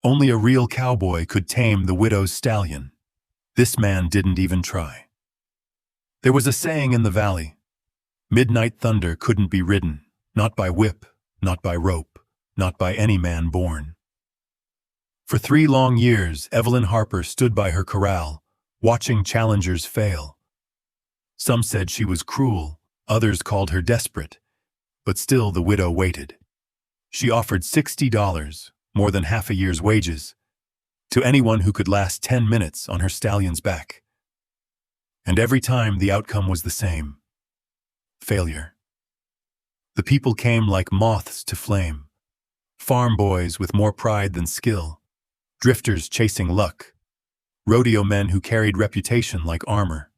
Only a real cowboy could tame the widow's stallion. This man didn't even try. There was a saying in the valley: midnight thunder couldn't be ridden, not by whip, not by rope, not by any man born. For 3 long years, Evelyn Harper stood by her corral, watching challengers fail. Some said she was cruel, others called her desperate, but still the widow waited. She offered $60, more than half a year's wages, to anyone who could last 10 minutes on her stallion's back. And every time the outcome was the same: failure. The people came like moths to flame, farm boys with more pride than skill, drifters chasing luck, rodeo men who carried reputation like armor.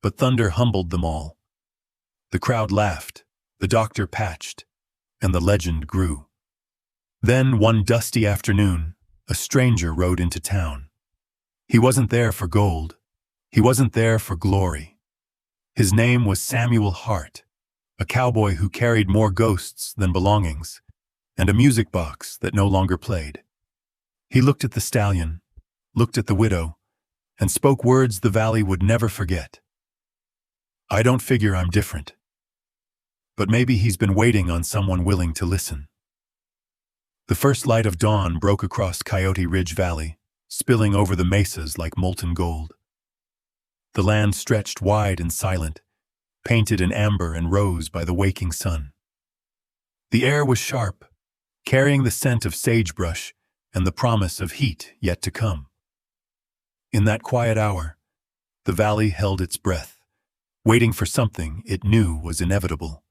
But thunder humbled them all. The crowd laughed, the doctor patched, and the legend grew. Then, one dusty afternoon, a stranger rode into town. He wasn't there for gold. He wasn't there for glory. His name was Samuel Hart, a cowboy who carried more ghosts than belongings, and a music box that no longer played. He looked at the stallion, looked at the widow, and spoke words the valley would never forget. "I don't figure I'm different. But maybe he's been waiting on someone willing to listen." The first light of dawn broke across Coyote Ridge Valley, spilling over the mesas like molten gold. The land stretched wide and silent, painted in amber and rose by the waking sun. The air was sharp, carrying the scent of sagebrush and the promise of heat yet to come. In that quiet hour, the valley held its breath, waiting for something it knew was inevitable.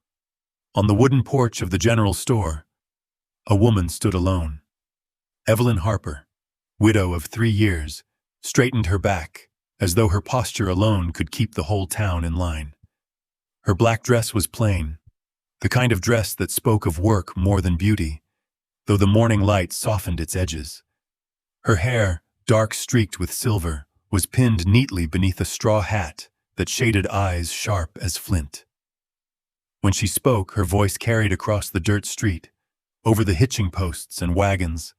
On the wooden porch of the general store, a woman stood alone. Evelyn Harper, widow of 3 years, straightened her back, as though her posture alone could keep the whole town in line. Her black dress was plain, the kind of dress that spoke of work more than beauty, though the morning light softened its edges. Her hair, dark streaked with silver, was pinned neatly beneath a straw hat that shaded eyes sharp as flint. When she spoke, her voice carried across the dirt street, over the hitching posts and wagons,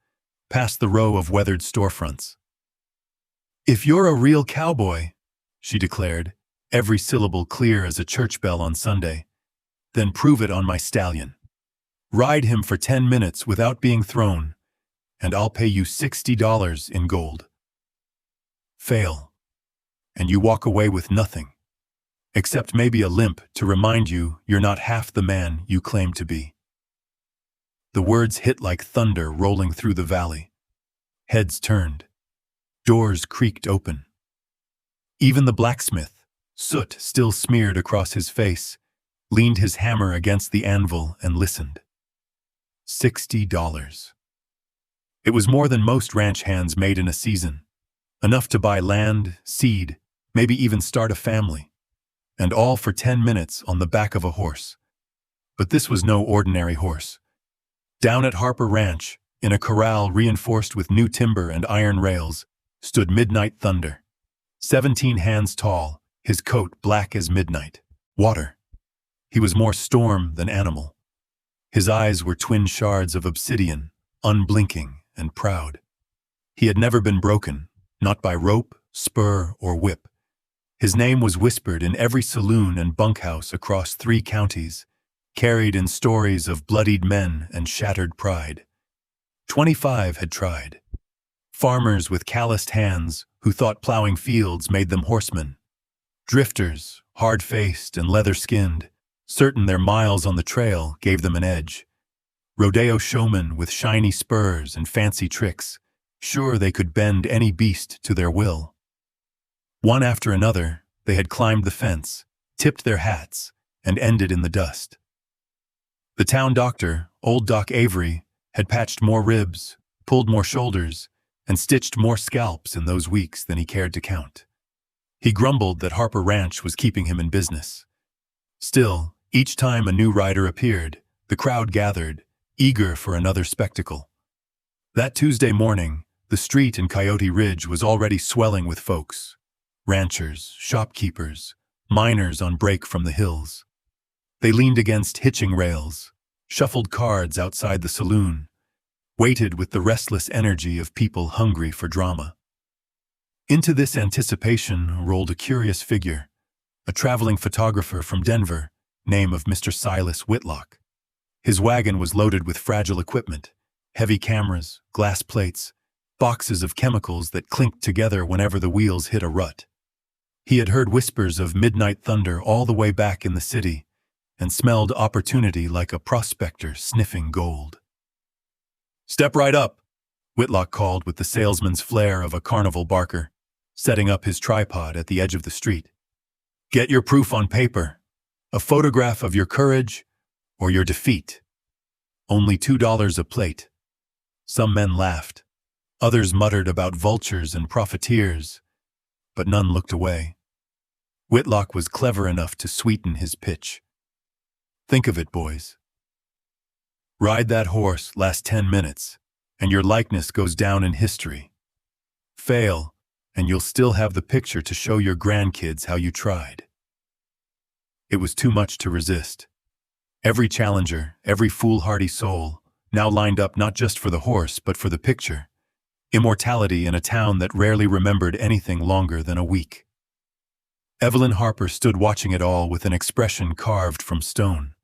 past the row of weathered storefronts. "If you're a real cowboy," she declared, every syllable clear as a church bell on Sunday, "then prove it on my stallion. Ride him for 10 minutes without being thrown, and I'll pay you $60 in gold. Fail, and you walk away with nothing, except maybe a limp to remind you you're not half the man you claim to be." The words hit like thunder rolling through the valley. Heads turned. Doors creaked open. Even the blacksmith, soot still smeared across his face, leaned his hammer against the anvil and listened. $60. It was more than most ranch hands made in a season, enough to buy land, seed, maybe even start a family, and all for 10 minutes on the back of a horse. But this was no ordinary horse. Down at Harper Ranch, in a corral reinforced with new timber and iron rails, stood Midnight Thunder. 17 hands tall, his coat black as midnight. Water. He was more storm than animal. His eyes were twin shards of obsidian, unblinking and proud. He had never been broken, not by rope, spur, or whip. His name was whispered in every saloon and bunkhouse across 3 counties, carried in stories of bloodied men and shattered pride. 25 had tried. Farmers with calloused hands who thought plowing fields made them horsemen. Drifters, hard-faced and leather-skinned, certain their miles on the trail gave them an edge. Rodeo showmen with shiny spurs and fancy tricks, sure they could bend any beast to their will. One after another, they had climbed the fence, tipped their hats, and ended in the dust. The town doctor, old Doc Avery, had patched more ribs, pulled more shoulders, and stitched more scalps in those weeks than he cared to count. He grumbled that Harper Ranch was keeping him in business. Still, each time a new rider appeared, the crowd gathered, eager for another spectacle. That Tuesday morning, the street in Coyote Ridge was already swelling with folks. Ranchers, shopkeepers, miners on break from the hills. They leaned against hitching rails, shuffled cards outside the saloon, waited with the restless energy of people hungry for drama. Into this anticipation rolled a curious figure, a traveling photographer from Denver, name of Mr. Silas Whitlock. His wagon was loaded with fragile equipment, heavy cameras, glass plates, boxes of chemicals that clinked together whenever the wheels hit a rut. He had heard whispers of midnight thunder all the way back in the city and smelled opportunity like a prospector sniffing gold. "Step right up," Whitlock called with the salesman's flair of a carnival barker, setting up his tripod at the edge of the street. "Get your proof on paper, a photograph of your courage or your defeat. Only $2 a plate." Some men laughed. Others muttered about vultures and profiteers, but none looked away. Whitlock was clever enough to sweeten his pitch. "Think of it, boys. Ride that horse last 10 minutes, and your likeness goes down in history. Fail, and you'll still have the picture to show your grandkids how you tried." It was too much to resist. Every challenger, every foolhardy soul, now lined up not just for the horse but for the picture. Immortality in a town that rarely remembered anything longer than a week. Evelyn Harper stood watching it all with an expression carved from stone.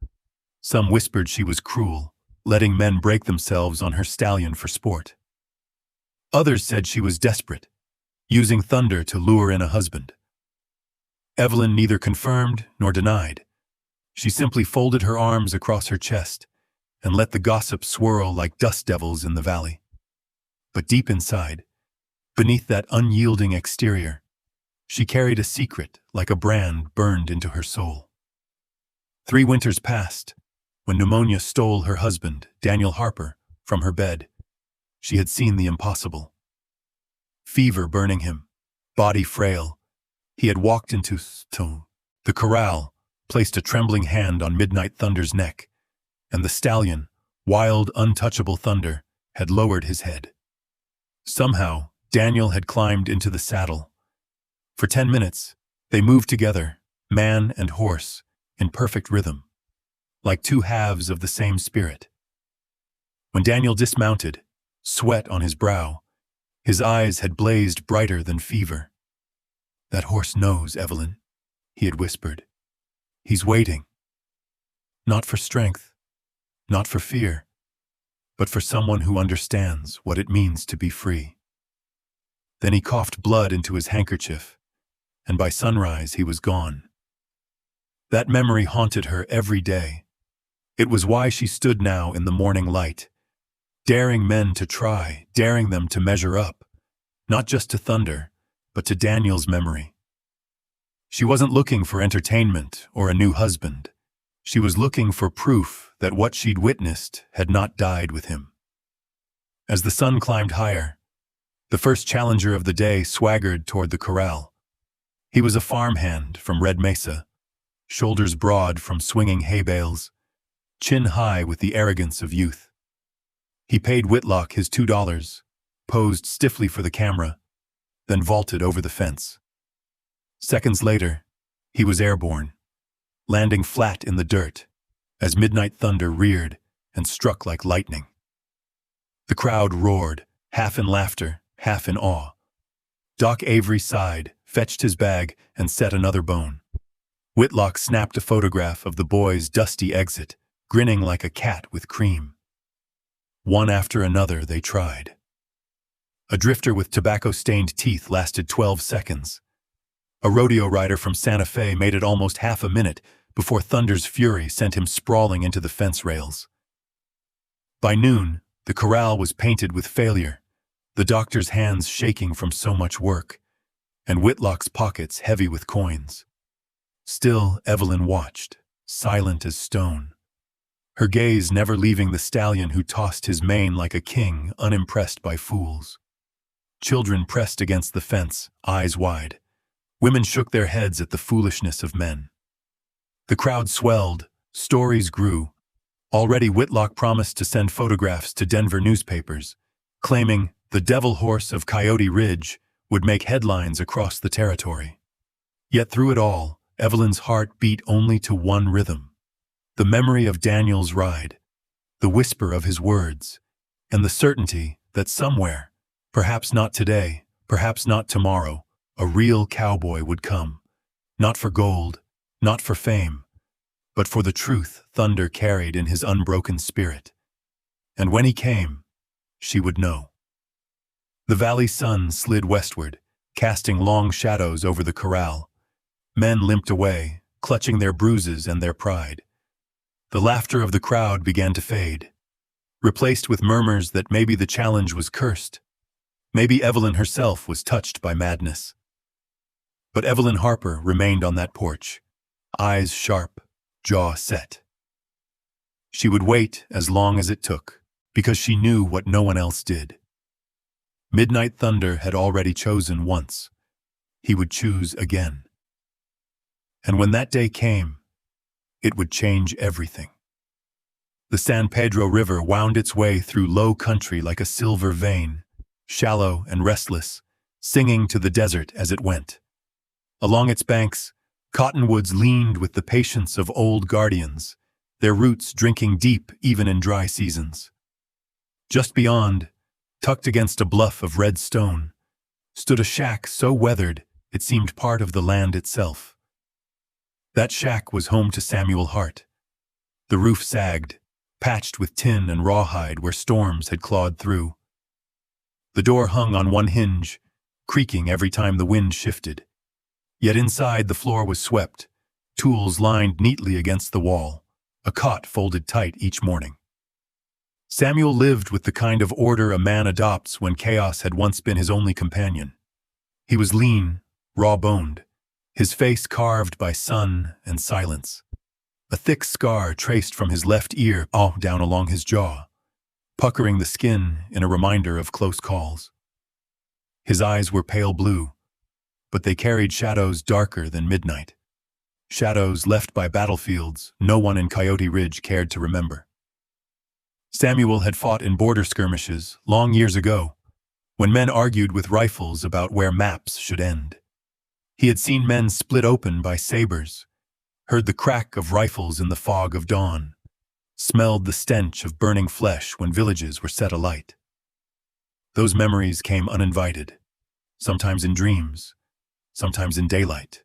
Some whispered she was cruel, letting men break themselves on her stallion for sport. Others said she was desperate, using thunder to lure in a husband. Evelyn neither confirmed nor denied. She simply folded her arms across her chest and let the gossip swirl like dust devils in the valley. But deep inside, beneath that unyielding exterior, she carried a secret like a brand burned into her soul. 3 winters passed when pneumonia stole her husband, Daniel Harper, from her bed. She had seen the impossible. Fever burning him, body frail, he had walked into the corral, placed a trembling hand on Midnight Thunder's neck, and the stallion, wild, untouchable Thunder, had lowered his head. Somehow, Daniel had climbed into the saddle. For 10 minutes, they moved together, man and horse, in perfect rhythm, like 2 halves of the same spirit. When Daniel dismounted, sweat on his brow, his eyes had blazed brighter than fever. "That horse knows, Evelyn," he had whispered. "He's waiting. Not for strength, not for fear, but for someone who understands what it means to be free." Then he coughed blood into his handkerchief, and by sunrise he was gone. That memory haunted her every day. It was why she stood now in the morning light, daring men to try, daring them to measure up, not just to Thunder, but to Daniel's memory. She wasn't looking for entertainment or a new husband. She was looking for proof that what she'd witnessed had not died with him. As the sun climbed higher, the first challenger of the day swaggered toward the corral. He was a farmhand from Red Mesa, shoulders broad from swinging hay bales, chin high with the arrogance of youth. He paid Whitlock his $2, posed stiffly for the camera, then vaulted over the fence. Seconds later, he was airborne, landing flat in the dirt as Midnight Thunder reared and struck like lightning. The crowd roared, half in laughter, half in awe. Doc Avery sighed, fetched his bag, and set another bone. Whitlock snapped a photograph of the boy's dusty exit, grinning like a cat with cream. One after another they tried. A drifter with tobacco-stained teeth lasted 12 seconds. A rodeo rider from Santa Fe made it almost half a minute before Thunder's fury sent him sprawling into the fence rails. By noon, the corral was painted with failure, the doctor's hands shaking from so much work, and Whitlock's pockets heavy with coins. Still, Evelyn watched, silent as stone, her gaze never leaving the stallion who tossed his mane like a king, unimpressed by fools. Children pressed against the fence, eyes wide. Women shook their heads at the foolishness of men. The crowd swelled, stories grew. Already Whitlock promised to send photographs to Denver newspapers, claiming the Devil Horse of Coyote Ridge would make headlines across the territory. Yet through it all, Evelyn's heart beat only to one rhythm. The memory of Daniel's ride, the whisper of his words, and the certainty that somewhere, perhaps not today, perhaps not tomorrow, a real cowboy would come, not for gold, not for fame, but for the truth Thunder carried in his unbroken spirit. And when he came, she would know. The valley sun slid westward, casting long shadows over the corral. Men limped away, clutching their bruises and their pride. The laughter of the crowd began to fade, replaced with murmurs that maybe the challenge was cursed. Maybe Evelyn herself was touched by madness. But Evelyn Harper remained on that porch, eyes sharp, jaw set. She would wait as long as it took, because she knew what no one else did. Midnight Thunder had already chosen once. He would choose again. And when that day came, it would change everything. The San Pedro River wound its way through low country like a silver vein, shallow and restless, singing to the desert as it went. Along its banks, cottonwoods leaned with the patience of old guardians, their roots drinking deep even in dry seasons. Just beyond, tucked against a bluff of red stone, stood a shack so weathered it seemed part of the land itself. That shack was home to Samuel Hart. The roof sagged, patched with tin and rawhide where storms had clawed through. The door hung on one hinge, creaking every time the wind shifted. Yet inside the floor was swept, tools lined neatly against the wall, a cot folded tight each morning. Samuel lived with the kind of order a man adopts when chaos had once been his only companion. He was lean, raw-boned, his face carved by sun and silence. A thick scar traced from his left ear down along his jaw, puckering the skin in a reminder of close calls. His eyes were pale blue, but they carried shadows darker than midnight. Shadows left by battlefields no one in Coyote Ridge cared to remember. Samuel had fought in border skirmishes long years ago, when men argued with rifles about where maps should end. He had seen men split open by sabers, heard the crack of rifles in the fog of dawn, smelled the stench of burning flesh when villages were set alight. Those memories came uninvited, sometimes in dreams, sometimes in daylight,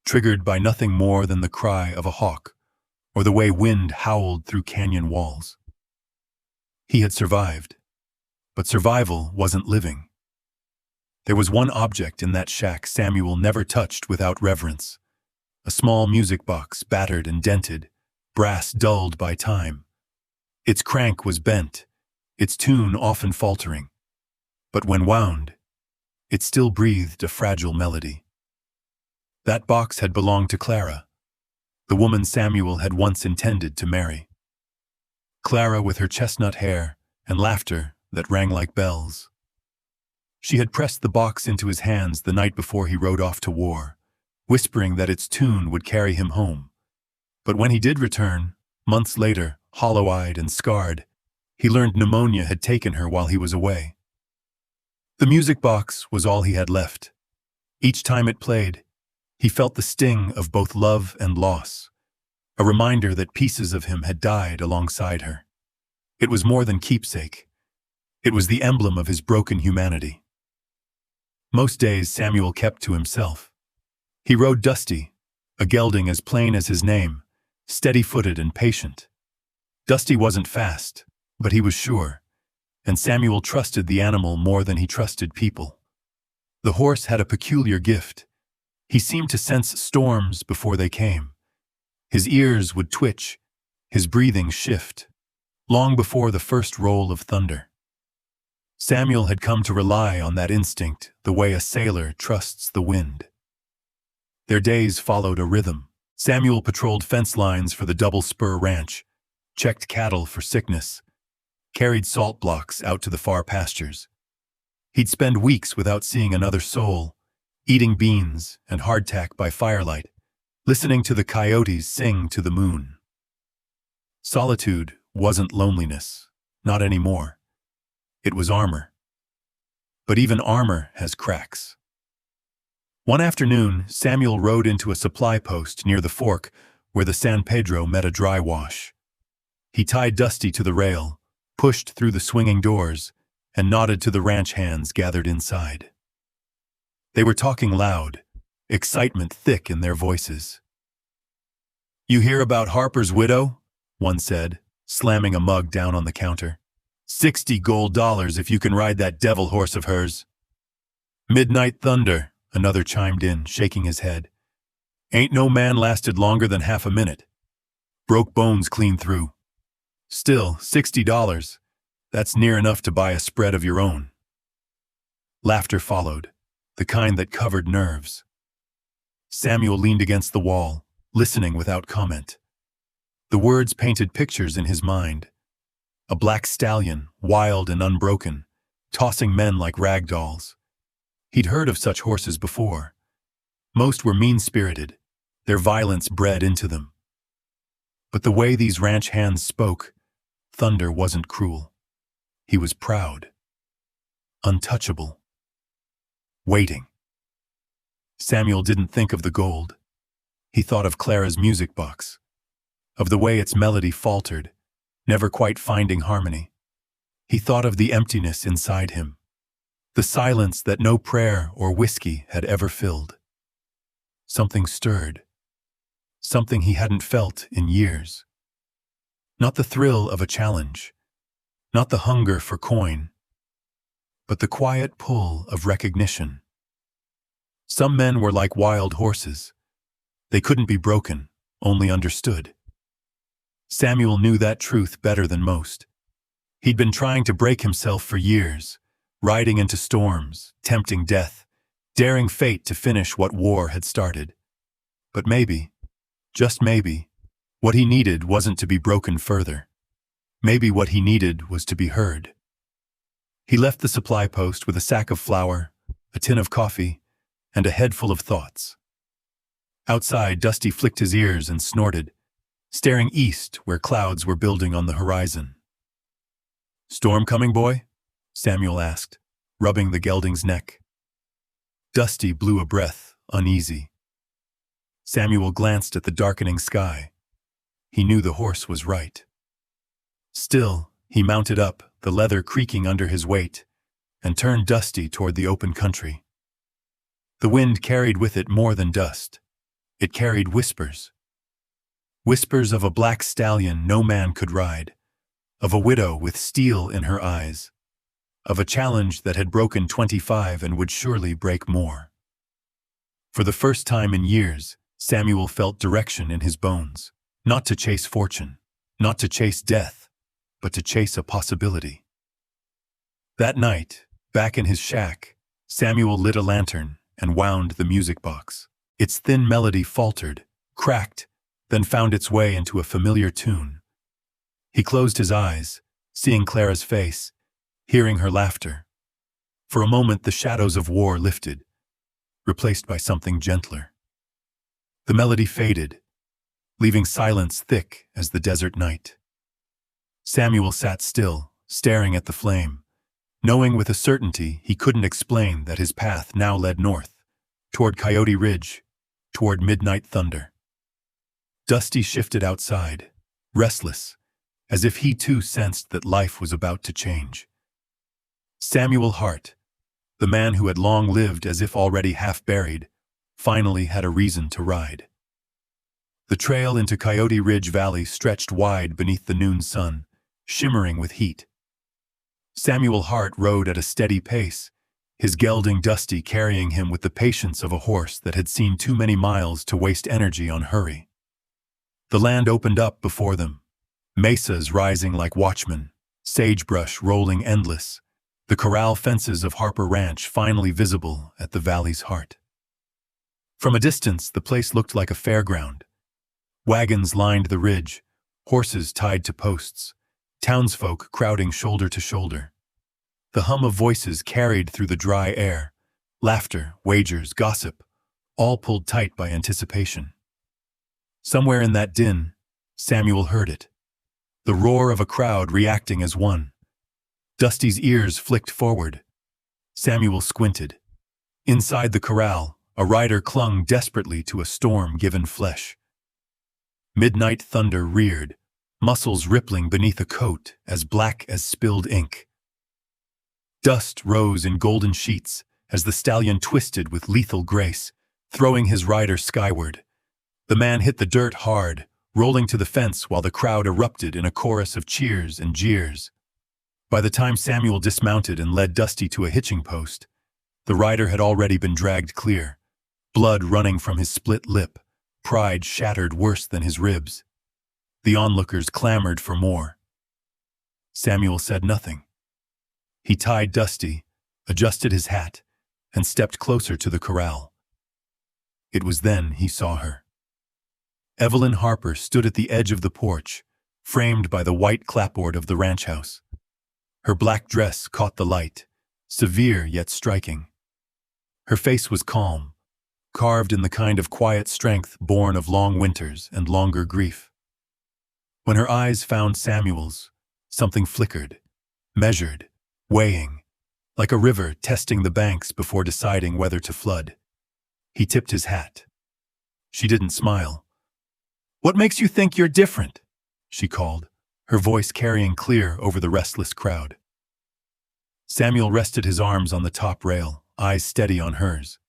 triggered by nothing more than the cry of a hawk or the way wind howled through canyon walls. He had survived, but survival wasn't living. There was one object in that shack Samuel never touched without reverence, a small music box battered and dented, brass dulled by time. Its crank was bent, its tune often faltering, but when wound, it still breathed a fragile melody. That box had belonged to Clara, the woman Samuel had once intended to marry. Clara with her chestnut hair and laughter that rang like bells. She had pressed the box into his hands the night before he rode off to war, whispering that its tune would carry him home. But when he did return, months later, hollow-eyed and scarred, he learned pneumonia had taken her while he was away. The music box was all he had left. Each time it played, he felt the sting of both love and loss, a reminder that pieces of him had died alongside her. It was more than keepsake. It was the emblem of his broken humanity. Most days Samuel kept to himself. He rode Dusty, a gelding as plain as his name, steady-footed and patient. Dusty wasn't fast, but he was sure, and Samuel trusted the animal more than he trusted people. The horse had a peculiar gift. He seemed to sense storms before they came. His ears would twitch, his breathing shift, long before the first roll of thunder. Samuel had come to rely on that instinct the way a sailor trusts the wind. Their days followed a rhythm. Samuel patrolled fence lines for the Double Spur Ranch, checked cattle for sickness, carried salt blocks out to the far pastures. He'd spend weeks without seeing another soul, eating beans and hardtack by firelight, listening to the coyotes sing to the moon. Solitude wasn't loneliness, not anymore. It was armor. But even armor has cracks. One afternoon, Samuel rode into a supply post near the fork where the San Pedro met a dry wash. He tied Dusty to the rail, pushed through the swinging doors, and nodded to the ranch hands gathered inside. They were talking loud, excitement thick in their voices. "You hear about Harper's widow?" one said, slamming a mug down on the counter. $60 gold if you can ride that devil horse of hers." "Midnight Thunder," another chimed in, shaking his head. "Ain't no man lasted longer than half a minute. Broke bones clean through. Still, $60. That's near enough to buy a spread of your own." Laughter followed, the kind that covered nerves. Samuel leaned against the wall, listening without comment. The words painted pictures in his mind. A black stallion, wild and unbroken, tossing men like rag dolls. He'd heard of such horses before. Most were mean-spirited, their violence bred into them. But the way these ranch hands spoke, Thunder wasn't cruel. He was proud. Untouchable. Waiting. Samuel didn't think of the gold. He thought of Clara's music box, of the way its melody faltered, never quite finding harmony. He thought of the emptiness inside him, the silence that no prayer or whiskey had ever filled. Something stirred, something he hadn't felt in years. Not the thrill of a challenge, not the hunger for coin, but the quiet pull of recognition. Some men were like wild horses. They couldn't be broken, only understood. Samuel knew that truth better than most. He'd been trying to break himself for years, riding into storms, tempting death, daring fate to finish what war had started. But maybe, just maybe, what he needed wasn't to be broken further. Maybe what he needed was to be heard. He left the supply post with a sack of flour, a tin of coffee, and a head full of thoughts. Outside, Dusty flicked his ears and snorted, staring east where clouds were building on the horizon. "Storm coming, boy?" Samuel asked, rubbing the gelding's neck. Dusty blew a breath, uneasy. Samuel glanced at the darkening sky. He knew the horse was right. Still, he mounted up, the leather creaking under his weight, and turned Dusty toward the open country. The wind carried with it more than dust. It carried whispers. Whispers of a black stallion no man could ride, of a widow with steel in her eyes, of a challenge that had broken 25 and would surely break more. For the first time in years, Samuel felt direction in his bones, not to chase fortune, not to chase death, but to chase a possibility. That night, back in his shack, Samuel lit a lantern and wound the music box. Its thin melody faltered, cracked, then found its way into a familiar tune. He closed his eyes, seeing Clara's face, hearing her laughter. For a moment the shadows of war lifted, replaced by something gentler. The melody faded, leaving silence thick as the desert night. Samuel sat still, staring at the flame, knowing with a certainty he couldn't explain that his path now led north, toward Coyote Ridge, toward Midnight Thunder. Dusty shifted outside, restless, as if he too sensed that life was about to change. Samuel Hart, the man who had long lived as if already half buried, finally had a reason to ride. The trail into Coyote Ridge Valley stretched wide beneath the noon sun, shimmering with heat. Samuel Hart rode at a steady pace, his gelding Dusty carrying him with the patience of a horse that had seen too many miles to waste energy on hurry. The land opened up before them, mesas rising like watchmen, sagebrush rolling endless, the corral fences of Harper Ranch finally visible at the valley's heart. From a distance, the place looked like a fairground. Wagons lined the ridge, horses tied to posts, townsfolk crowding shoulder to shoulder. The hum of voices carried through the dry air, laughter, wagers, gossip, all pulled tight by anticipation. Somewhere in that din, Samuel heard it, the roar of a crowd reacting as one. Dusty's ears flicked forward. Samuel squinted. Inside the corral, a rider clung desperately to a storm-given flesh. Midnight Thunder reared, muscles rippling beneath a coat as black as spilled ink. Dust rose in golden sheets as the stallion twisted with lethal grace, throwing his rider skyward. The man hit the dirt hard, rolling to the fence while the crowd erupted in a chorus of cheers and jeers. By the time Samuel dismounted and led Dusty to a hitching post, the rider had already been dragged clear, blood running from his split lip, pride shattered worse than his ribs. The onlookers clamored for more. Samuel said nothing. He tied Dusty, adjusted his hat, and stepped closer to the corral. It was then he saw her. Evelyn Harper stood at the edge of the porch, framed by the white clapboard of the ranch house. Her black dress caught the light, severe yet striking. Her face was calm, carved in the kind of quiet strength born of long winters and longer grief. When her eyes found Samuel's, something flickered, measured, weighing, like a river testing the banks before deciding whether to flood. He tipped his hat. She didn't smile. "What makes you think you're different?" she called, her voice carrying clear over the restless crowd. Samuel rested his arms on the top rail, eyes steady on hers.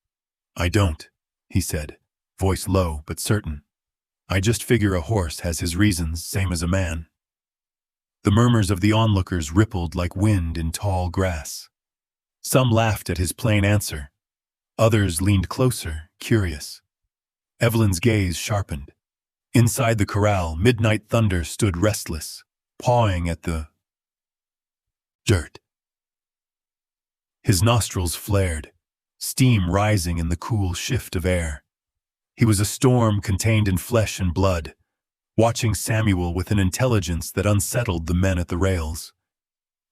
"I don't," he said, voice low but certain. "I just figure a horse has his reasons, same as a man." The murmurs of the onlookers rippled like wind in tall grass. Some laughed at his plain answer. Others leaned closer, curious. Evelyn's gaze sharpened. Inside the corral, Midnight Thunder stood restless, pawing at the dirt. His nostrils flared, steam rising in the cool shift of air. He was a storm contained in flesh and blood, watching Samuel with an intelligence that unsettled the men at the rails.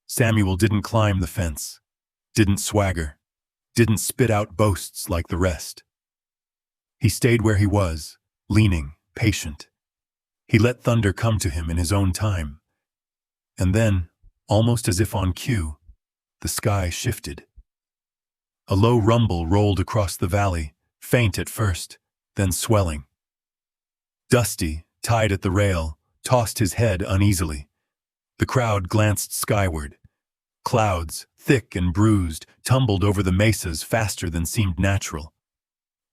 Samuel didn't climb the fence, didn't swagger, didn't spit out boasts like the rest. He stayed where he was, leaning, patient. He let Thunder come to him in his own time. And then, almost as if on cue, the sky shifted. A low rumble rolled across the valley, faint at first, then swelling. Dusty, tied at the rail, tossed his head uneasily. The crowd glanced skyward. Clouds, thick and bruised, tumbled over the mesas faster than seemed natural.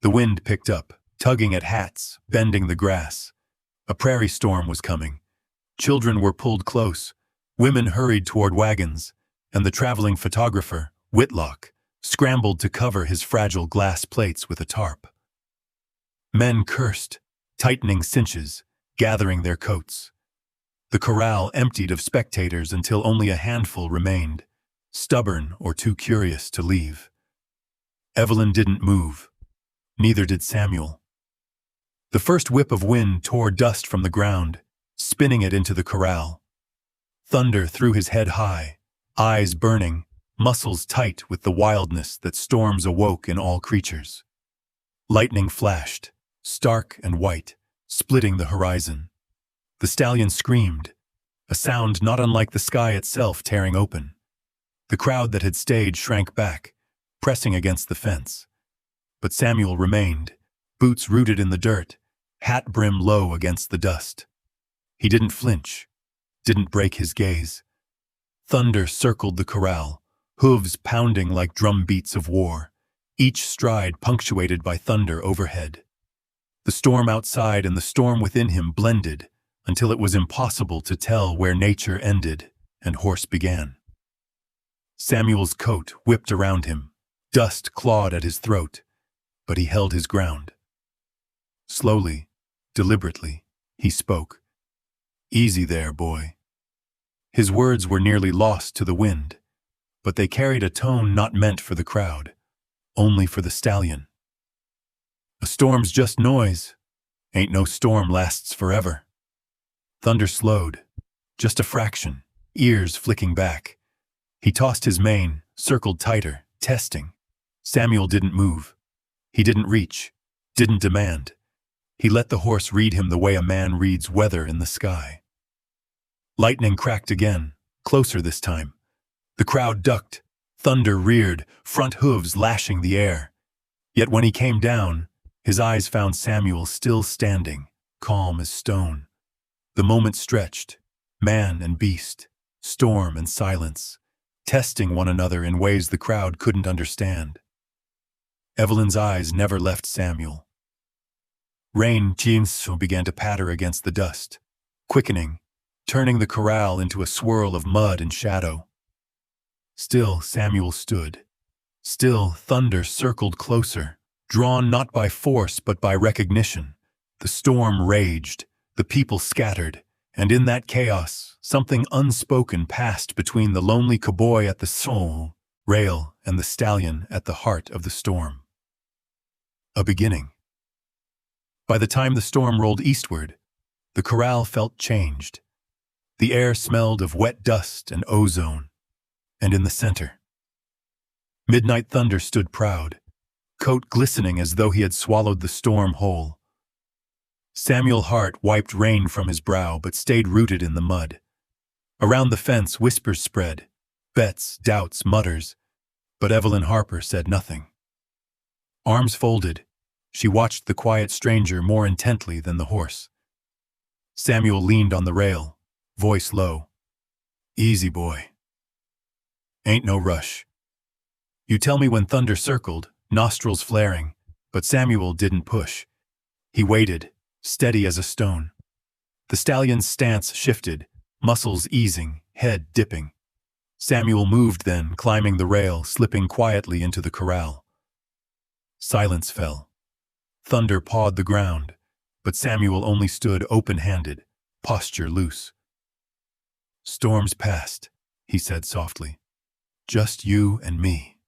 The wind picked up, tugging at hats, bending the grass. A prairie storm was coming. Children were pulled close, women hurried toward wagons, and the traveling photographer, Whitlock, scrambled to cover his fragile glass plates with a tarp. Men cursed, tightening cinches, gathering their coats. The corral emptied of spectators until only a handful remained, stubborn or too curious to leave. Evelyn didn't move. Neither did Samuel. The first whip of wind tore dust from the ground, spinning it into the corral. Thunder threw his head high, eyes burning, muscles tight with the wildness that storms awoke in all creatures. Lightning flashed, stark and white, splitting the horizon. The stallion screamed, a sound not unlike the sky itself tearing open. The crowd that had stayed shrank back, pressing against the fence. But Samuel remained, boots rooted in the dirt, hat brim low against the dust. He didn't flinch, didn't break his gaze. Thunder circled the corral, hooves pounding like drum beats of war, each stride punctuated by thunder overhead. The storm outside and the storm within him blended until it was impossible to tell where nature ended and horse began. Samuel's coat whipped around him, dust clawed at his throat, but he held his ground. Slowly, deliberately, he spoke. "Easy there, boy." His words were nearly lost to the wind, but they carried a tone not meant for the crowd, only for the stallion. "A storm's just noise. Ain't no storm lasts forever." Thunder slowed, just a fraction, ears flicking back. He tossed his mane, circled tighter, testing. Samuel didn't move. He didn't reach, didn't demand. He let the horse read him the way a man reads weather in the sky. Lightning cracked again, closer this time. The crowd ducked, thunder reared, front hooves lashing the air. Yet when he came down, his eyes found Samuel still standing, calm as stone. The moment stretched, man and beast, storm and silence, testing one another in ways the crowd couldn't understand. Evelyn's eyes never left Samuel. Rain Jinsu began to patter against the dust, quickening, turning the corral into a swirl of mud and shadow. Still Samuel stood. Still thunder circled closer, drawn not by force but by recognition. The storm raged, the people scattered, and in that chaos, something unspoken passed between the lonely cowboy at the soul rail and the stallion at the heart of the storm. A beginning. By the time the storm rolled eastward, the corral felt changed. The air smelled of wet dust and ozone. And in the center, Midnight Thunder stood proud, coat glistening as though he had swallowed the storm whole. Samuel Hart wiped rain from his brow but stayed rooted in the mud. Around the fence whispers spread, bets, doubts, mutters, but Evelyn Harper said nothing. Arms folded, she watched the quiet stranger more intently than the horse. Samuel leaned on the rail, voice low. "Easy, boy. Ain't no rush." You tell me when Thunder circled, nostrils flaring, but Samuel didn't push. He waited, steady as a stone. The stallion's stance shifted, muscles easing, head dipping. Samuel moved then, climbing the rail, slipping quietly into the corral. Silence fell. Thunder pawed the ground, but Samuel only stood open-handed, posture loose. "Storms past," he said softly. "Just you and me."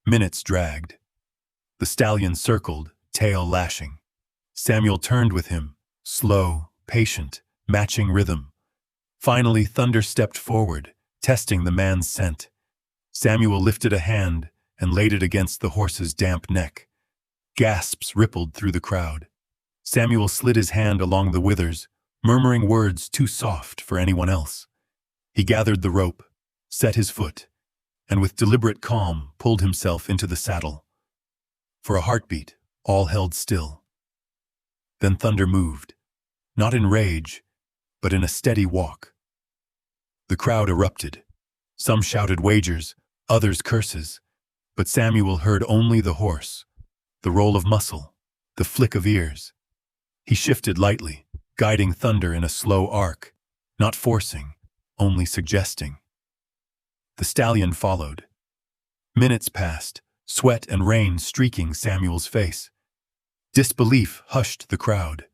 Minutes dragged. The stallion circled, tail lashing. Samuel turned with him, slow, patient, matching rhythm. Finally, Thunder stepped forward, testing the man's scent. Samuel lifted a hand and laid it against the horse's damp neck. Gasps rippled through the crowd. Samuel slid his hand along the withers, murmuring words too soft for anyone else. He gathered the rope, set his foot, and with deliberate calm pulled himself into the saddle. For a heartbeat, all held still. Then Thunder moved, not in rage, but in a steady walk. The crowd erupted. Some shouted wagers, others curses, but Samuel heard only the horse, the roll of muscle, the flick of ears. He shifted lightly, guiding Thunder in a slow arc, not forcing, only suggesting. The stallion followed. Minutes passed, sweat and rain streaking Samuel's face. Disbelief hushed the crowd.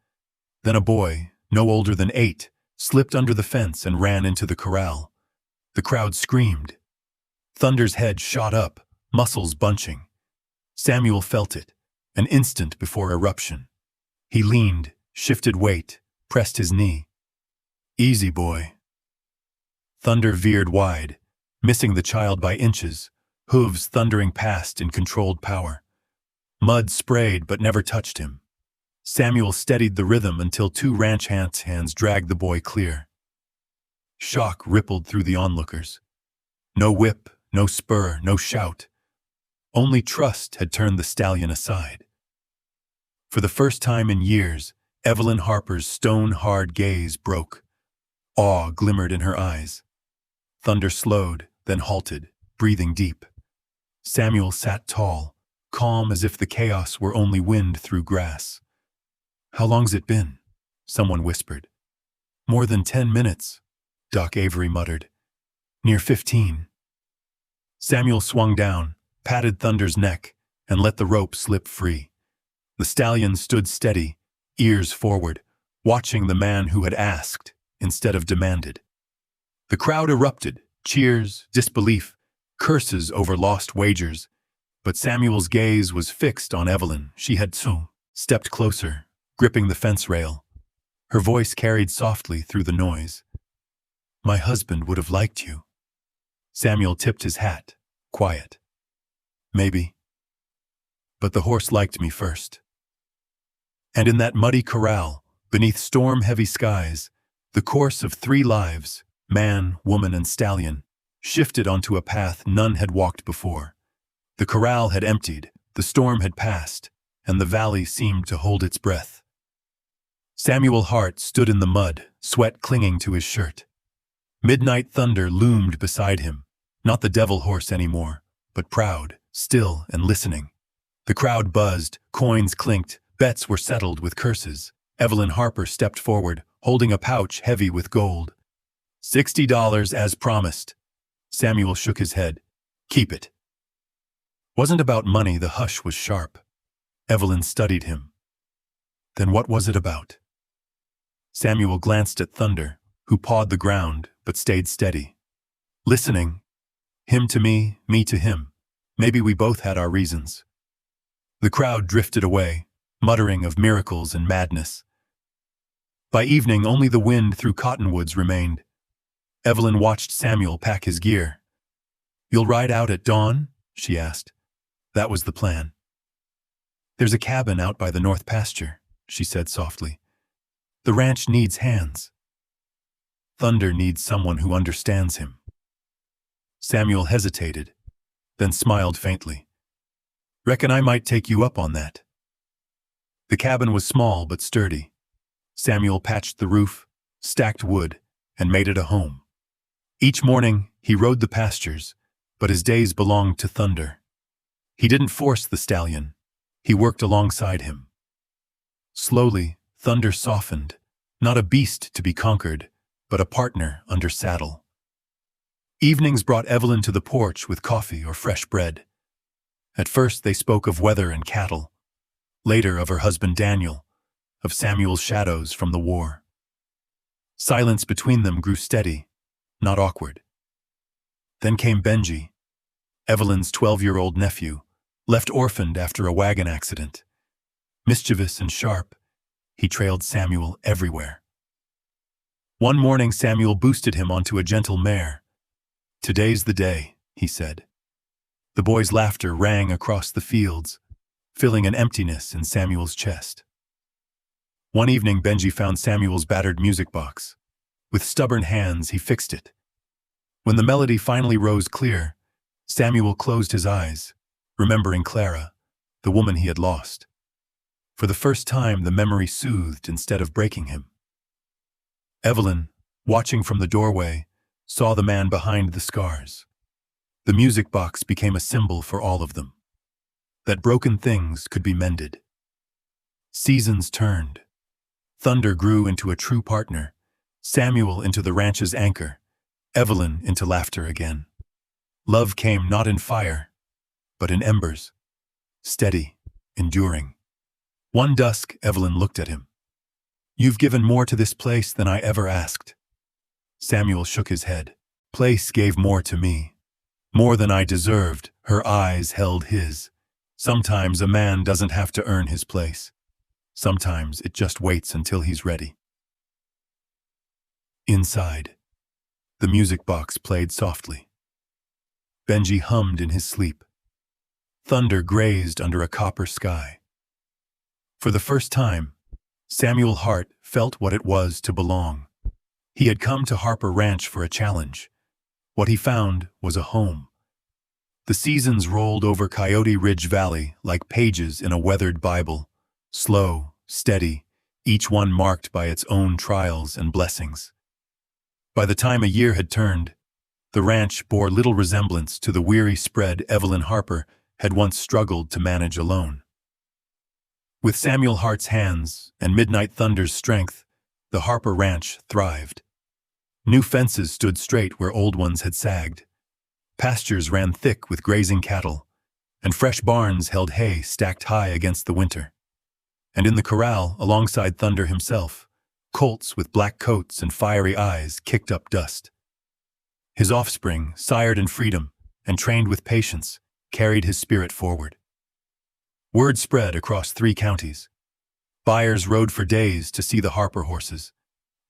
Then a boy, no older than 8, slipped under the fence and ran into the corral. The crowd screamed. Thunder's head shot up, muscles bunching. Samuel felt it, an instant before eruption. He leaned, shifted weight, pressed his knee. "Easy, boy." Thunder veered wide, missing the child by inches, hooves thundering past in controlled power. Mud sprayed but never touched him. Samuel steadied the rhythm until 2 ranch hands dragged the boy clear. Shock rippled through the onlookers. No whip, no spur, no shout. Only trust had turned the stallion aside. For the first time in years, Evelyn Harper's stone-hard gaze broke. Awe glimmered in her eyes. Thunder slowed, then halted, breathing deep. Samuel sat tall, calm as if the chaos were only wind through grass. "How long's it been?" someone whispered. "More than 10 minutes," Doc Avery muttered. "Near 15. Samuel swung down, patted Thunder's neck, and let the rope slip free. The stallion stood steady, ears forward, watching the man who had asked instead of demanded. The crowd erupted, cheers, disbelief, curses over lost wagers, but Samuel's gaze was fixed on Evelyn. She had stepped closer, gripping the fence rail. Her voice carried softly through the noise. "My husband would have liked you." Samuel tipped his hat, quiet. "Maybe. But the horse liked me first." And in that muddy corral, beneath storm-heavy skies, the course of 3 lives, man, woman, and stallion, shifted onto a path none had walked before. The corral had emptied, the storm had passed, and the valley seemed to hold its breath. Samuel Hart stood in the mud, sweat clinging to his shirt. Midnight Thunder loomed beside him, not the devil horse anymore, but proud, still, and listening. The crowd buzzed, coins clinked, bets were settled with curses. Evelyn Harper stepped forward, holding a pouch heavy with gold. $60 as promised. Samuel shook his head. Keep it. Wasn't about money, the hush was sharp. Evelyn studied him. Then what was it about? Samuel glanced at Thunder, who pawed the ground but stayed steady. Listening. Him to me to him. Maybe we both had our reasons. The crowd drifted away, muttering of miracles and madness. By evening, only the wind through cottonwoods remained. Evelyn watched Samuel pack his gear. You'll ride out at dawn? She asked. That was the plan. There's a cabin out by the north pasture, she said softly. The ranch needs hands. Thunder needs someone who understands him. Samuel hesitated, then smiled faintly. Reckon I might take you up on that. The cabin was small but sturdy. Samuel patched the roof, stacked wood, and made it a home. Each morning, he rode the pastures, but his days belonged to Thunder. He didn't force the stallion. He worked alongside him. Slowly, Thunder softened, not a beast to be conquered, but a partner under saddle. Evenings brought Evelyn to the porch with coffee or fresh bread. At first they spoke of weather and cattle, later of her husband Daniel, of Samuel's shadows from the war. Silence between them grew steady, not awkward. Then came Benji, Evelyn's 12-year-old nephew, left orphaned after a wagon accident. Mischievous and sharp, he trailed Samuel everywhere. One morning Samuel boosted him onto a gentle mare. Today's the day, he said. The boy's laughter rang across the fields, filling an emptiness in Samuel's chest. One evening Benji found Samuel's battered music box. With stubborn hands he fixed it. When the melody finally rose clear, Samuel closed his eyes, remembering Clara, the woman he had lost. For the first time the memory soothed instead of breaking him. Evelyn, watching from the doorway, saw the man behind the scars. The music box became a symbol for all of them. That broken things could be mended. Seasons turned. Thunder grew into a true partner, Samuel into the ranch's anchor, Evelyn into laughter again. Love came not in fire, but in embers, steady, enduring. One dusk, Evelyn looked at him. You've given more to this place than I ever asked. Samuel shook his head. Place gave more to me. More than I deserved, her eyes held his. Sometimes a man doesn't have to earn his place. Sometimes it just waits until he's ready. Inside, the music box played softly. Benji hummed in his sleep. Thunder grazed under a copper sky. For the first time, Samuel Hart felt what it was to belong. He had come to Harper Ranch for a challenge. What he found was a home. The seasons rolled over Coyote Ridge Valley like pages in a weathered Bible, slow, steady, each one marked by its own trials and blessings. By the time a year had turned, the ranch bore little resemblance to the weary spread Evelyn Harper had once struggled to manage alone. With Samuel Hart's hands and Midnight Thunder's strength, the Harper Ranch thrived. New fences stood straight where old ones had sagged. Pastures ran thick with grazing cattle, and fresh barns held hay stacked high against the winter. And in the corral, alongside Thunder himself, colts with black coats and fiery eyes kicked up dust. His offspring, sired in freedom and trained with patience, carried his spirit forward. Word spread across 3 counties. Buyers rode for days to see the Harper horses,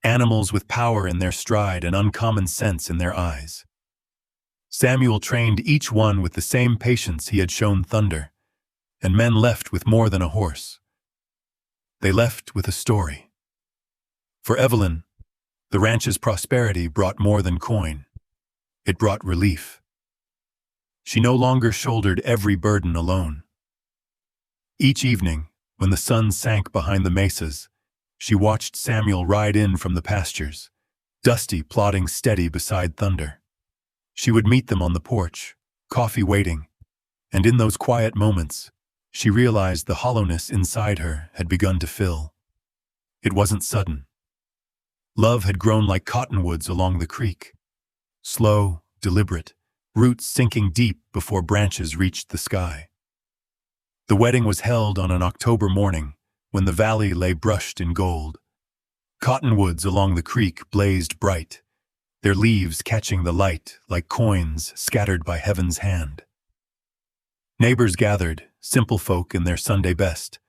animals with power in their stride and uncommon sense in their eyes. Samuel trained each one with the same patience he had shown Thunder, and men left with more than a horse. They left with a story. For Evelyn, the ranch's prosperity brought more than coin. It brought relief. She no longer shouldered every burden alone. Each evening, when the sun sank behind the mesas, She watched Samuel ride in from the pastures, Dusty plodding steady beside Thunder. She would meet them on the porch, coffee waiting, and in those quiet moments, she realized the hollowness inside her had begun to fill. It wasn't sudden. Love had grown like cottonwoods along the creek, slow, deliberate, roots sinking deep before branches reached the sky. The wedding was held on an October morning when the valley lay brushed in gold. Cottonwoods along the creek blazed bright, their leaves catching the light like coins scattered by heaven's hand. Neighbors gathered, simple folk in their Sunday best,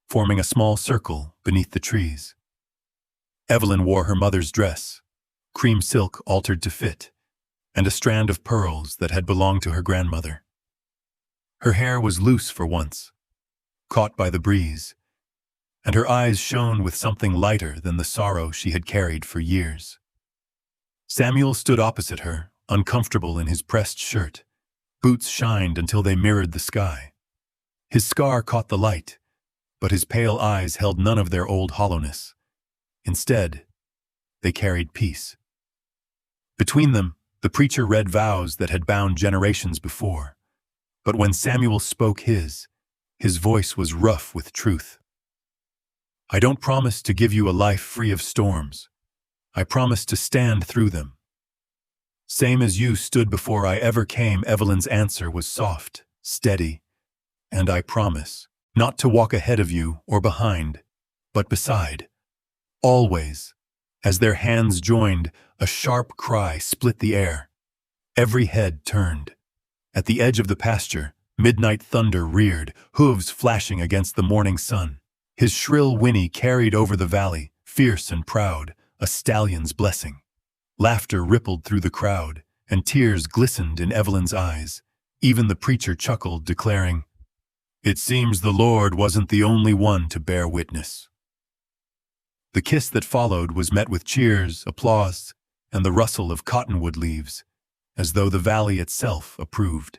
forming a small circle beneath the trees. Evelyn wore her mother's dress, cream silk altered to fit, and a strand of pearls that had belonged to her grandmother. Her hair was loose for once, caught by the breeze, and her eyes shone with something lighter than the sorrow she had carried for years. Samuel stood opposite her, uncomfortable in his pressed shirt. Boots shined until they mirrored the sky. His scar caught the light, but his pale eyes held none of their old hollowness. Instead, they carried peace. Between them, the preacher read vows that had bound generations before. But when Samuel spoke his voice was rough with truth. I don't promise to give you a life free of storms. I promise to stand through them. Same as you stood before I ever came. Evelyn's answer was soft, steady, and I promise not to walk ahead of you or behind, but beside. Always. As their hands joined, a sharp cry split the air. Every head turned. At the edge of the pasture, midnight thunder reared, hooves flashing against the morning sun. His shrill whinny carried over the valley, fierce and proud, a stallion's blessing. Laughter rippled through the crowd, and tears glistened in Evelyn's eyes. Even the preacher chuckled, declaring, "It seems the Lord wasn't the only one to bear witness." The kiss that followed was met with cheers, applause, and the rustle of cottonwood leaves, as though the valley itself approved.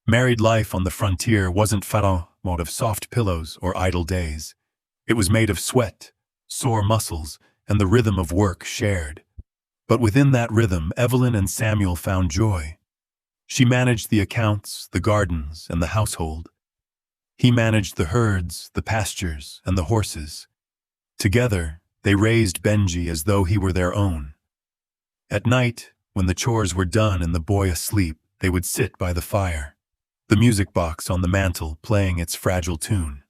Married life on the frontier wasn't made of soft pillows or idle days. It was made of sweat, sore muscles, and the rhythm of work shared. But within that rhythm, Evelyn and Samuel found joy. She managed the accounts, the gardens, and the household. He managed the herds, the pastures, and the horses. Together, they raised Benji as though he were their own. At night, when the chores were done and the boy asleep, they would sit by the fire, the music box on the mantel playing its fragile tune.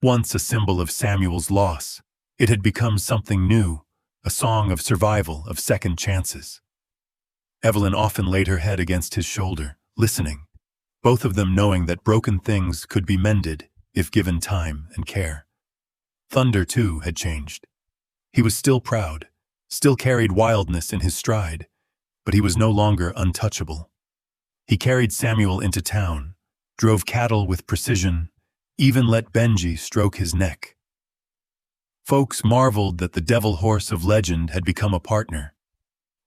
Once a symbol of Samuel's loss, it had become something new, a song of survival, of second chances. Evelyn often laid her head against his shoulder, listening, both of them knowing that broken things could be mended if given time and care. Thunder, too, had changed. He was still proud, still carried wildness in his stride, but he was no longer untouchable. He carried Samuel into town, drove cattle with precision, even let Benji stroke his neck. Folks marveled that the devil horse of legend had become a partner.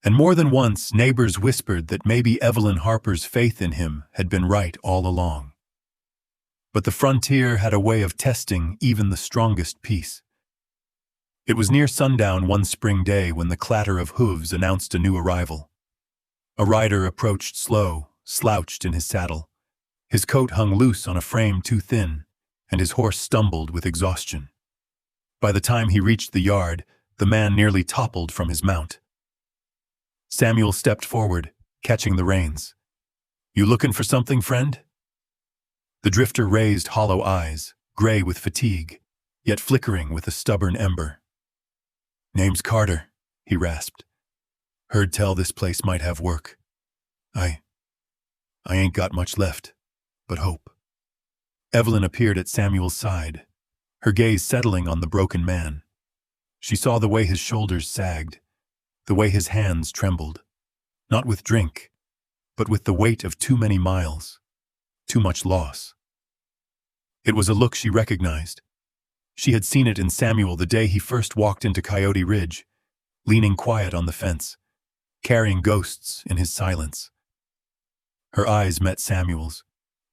And more than once, neighbors whispered that maybe Evelyn Harper's faith in him had been right all along. But the frontier had a way of testing even the strongest peace. It was near sundown one spring day when the clatter of hooves announced a new arrival. A rider approached slow, slouched in his saddle. His coat hung loose on a frame too thin, and his horse stumbled with exhaustion. By the time he reached the yard, the man nearly toppled from his mount. Samuel stepped forward, catching the reins. "You looking for something, friend?" The drifter raised hollow eyes, gray with fatigue, yet flickering with a stubborn ember. "Name's Carter," he rasped. "Heard tell this place might have work. I ain't got much left, but hope." Evelyn appeared at Samuel's side, her gaze settling on the broken man. She saw the way his shoulders sagged, the way his hands trembled, not with drink, but with the weight of too many miles, too much loss. It was a look she recognized. She had seen it in Samuel the day he first walked into Coyote Ridge, leaning quiet on the fence, carrying ghosts in his silence. Her eyes met Samuel's.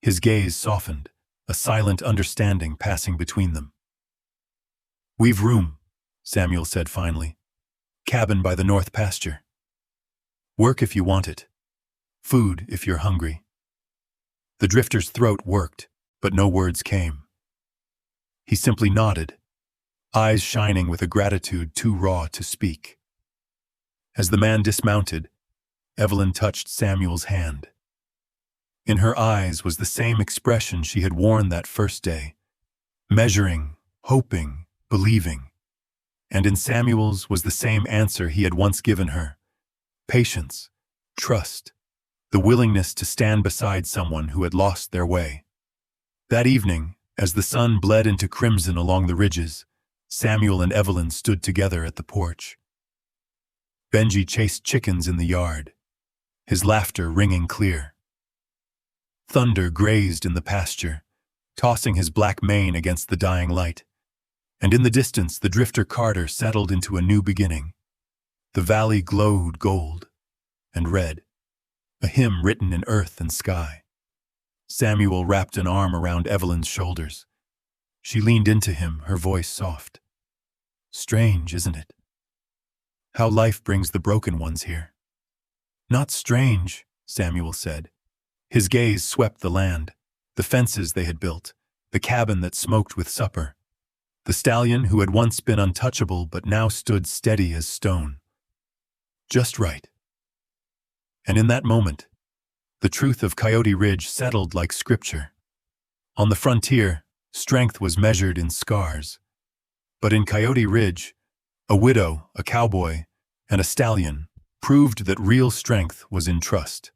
His gaze softened, a silent understanding passing between them. "We've room," Samuel said finally. "Cabin by the north pasture. Work if you want it. Food if you're hungry." The drifter's throat worked, but no words came. He simply nodded, eyes shining with a gratitude too raw to speak. As the man dismounted, Evelyn touched Samuel's hand. In her eyes was the same expression she had worn that first day, measuring, hoping, believing. And in Samuel's was the same answer he had once given her: patience, trust, the willingness to stand beside someone who had lost their way. That evening, as the sun bled into crimson along the ridges, Samuel and Evelyn stood together at the porch. Benji chased chickens in the yard, his laughter ringing clear. Thunder grazed in the pasture, tossing his black mane against the dying light. And in the distance, the drifter Carter settled into a new beginning. The valley glowed gold and red, a hymn written in earth and sky. Samuel wrapped an arm around Evelyn's shoulders. She leaned into him, her voice soft. "Strange, isn't it? How life brings the broken ones here." "Not strange," Samuel said. His gaze swept the land, the fences they had built, the cabin that smoked with supper, the stallion who had once been untouchable but now stood steady as stone. Just right. And in that moment, the truth of Coyote Ridge settled like scripture. On the frontier, strength was measured in scars. But in Coyote Ridge, a widow, a cowboy, and a stallion proved that real strength was in trust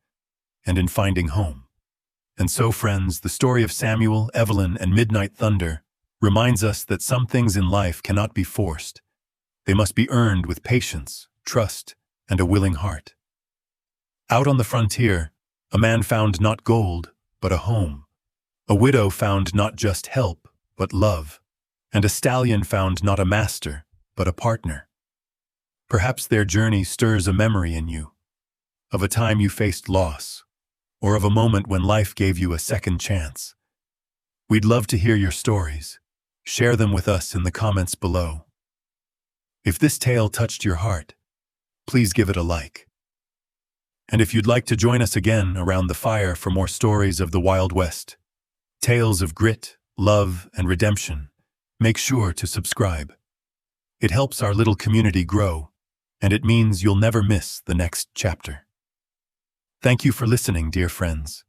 and in finding home. And so, friends, the story of Samuel, Evelyn, and Midnight Thunder reminds us that some things in life cannot be forced. They must be earned with patience, trust, and a willing heart. Out on the frontier, a man found not gold, but a home. A widow found not just help, but love. And a stallion found not a master, but a partner. Perhaps their journey stirs a memory in you, of a time you faced loss, or of a moment when life gave you a second chance. We'd love to hear your stories. Share them with us in the comments below. If this tale touched your heart, please give it a like. And if you'd like to join us again around the fire for more stories of the Wild West, tales of grit, love, and redemption, make sure to subscribe. It helps our little community grow, and it means you'll never miss the next chapter. Thank you for listening, dear friends.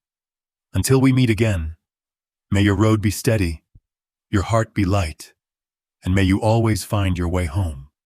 Until we meet again, may your road be steady, your heart be light, and may you always find your way home.